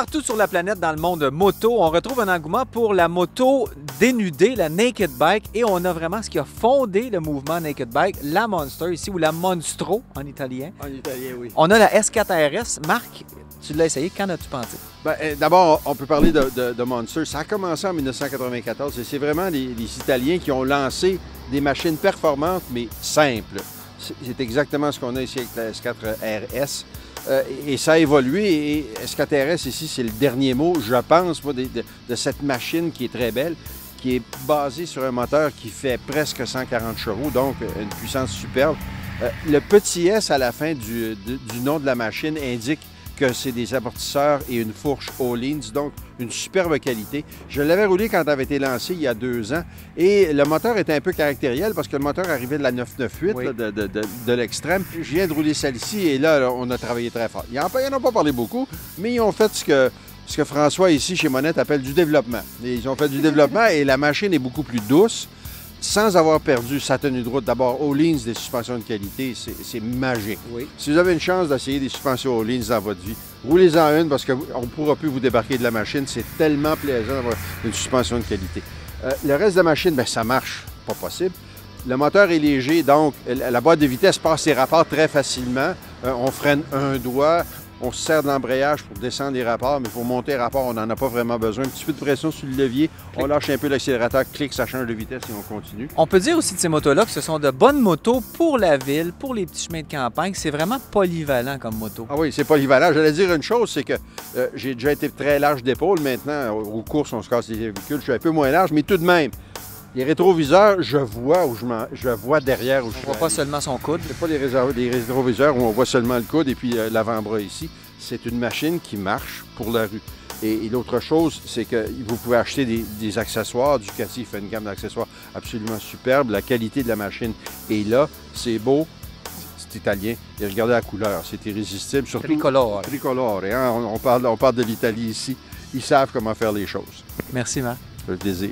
partout sur la planète dans le monde moto, on retrouve un engouement pour la moto dénudée, la naked bike, et on a vraiment ce qui a fondé le mouvement naked bike, la Monster ici, ou la Monstro en italien. En italien, oui. On a la S4RS. Marc, tu l'as essayé, qu'en as-tu pensé? D'abord, on peut parler de Monster. Ça a commencé en 1994 et c'est vraiment les Italiens qui ont lancé des machines performantes mais simples. C'est exactement ce qu'on a ici avec la S4RS. Et ça a évolué et S4RS ici, c'est le dernier mot, je pense, moi, de cette machine qui est très belle, qui est basée sur un moteur qui fait presque 140 chevaux, donc une puissance superbe. Le petit S à la fin du nom de la machine indique que c'est des amortisseurs et une fourche Öhlins, donc une superbe qualité. Je l'avais roulé quand elle avait été lancée il y a 2 ans et le moteur était un peu caractériel parce que le moteur arrivait de la 998 oui. là, de l'extrême. Je viens de rouler celle-ci et là, on a travaillé très fort. Ils n'en ont pas parlé beaucoup, mais ils ont fait ce que François ici chez Monette appelle du développement. Ils ont fait du développement et la machine est beaucoup plus douce, sans avoir perdu sa tenue de route. D'abord, Öhlins, des suspensions de qualité, c'est magique. Oui. Si vous avez une chance d'essayer des suspensions Öhlins dans votre vie, roulez-en une parce qu'on ne pourra plus vous débarquer de la machine. C'est tellement plaisant d'avoir une suspension de qualité. Le reste de la machine, bien, ça marche, pas possible. Le moteur est léger, donc la boîte de vitesse passe ses rapports très facilement. On freine un doigt. On se sert de l'embrayage pour descendre les rapports, mais pour monter les rapports, on n'en a pas vraiment besoin. Un petit peu de pression sur le levier, on lâche un peu l'accélérateur, clic, ça change de vitesse et on continue. On peut dire aussi de ces motos-là que ce sont de bonnes motos pour la ville, pour les petits chemins de campagne. C'est vraiment polyvalent comme moto. Ah oui, c'est polyvalent. J'allais dire une chose, c'est que j'ai déjà été très large d'épaule. Maintenant, aux courses, on se casse les véhicules. Je suis un peu moins large, mais tout de même, les rétroviseurs, je vois derrière où je suis. On voit pas seulement son coude. C'est pas les rétroviseurs où on voit seulement le coude et puis l'avant-bras ici. C'est une machine qui marche pour la rue. Et l'autre chose, c'est que vous pouvez acheter des accessoires. Ducati fait une gamme d'accessoires absolument superbe. La qualité de la machine est là. C'est beau. C'est italien. Et regardez la couleur. C'est irrésistible. Surtout Tricolore. Tricolore. Hein? On parle de l'Italie ici. Ils savent comment faire les choses. Merci, Marc. Ça fait plaisir.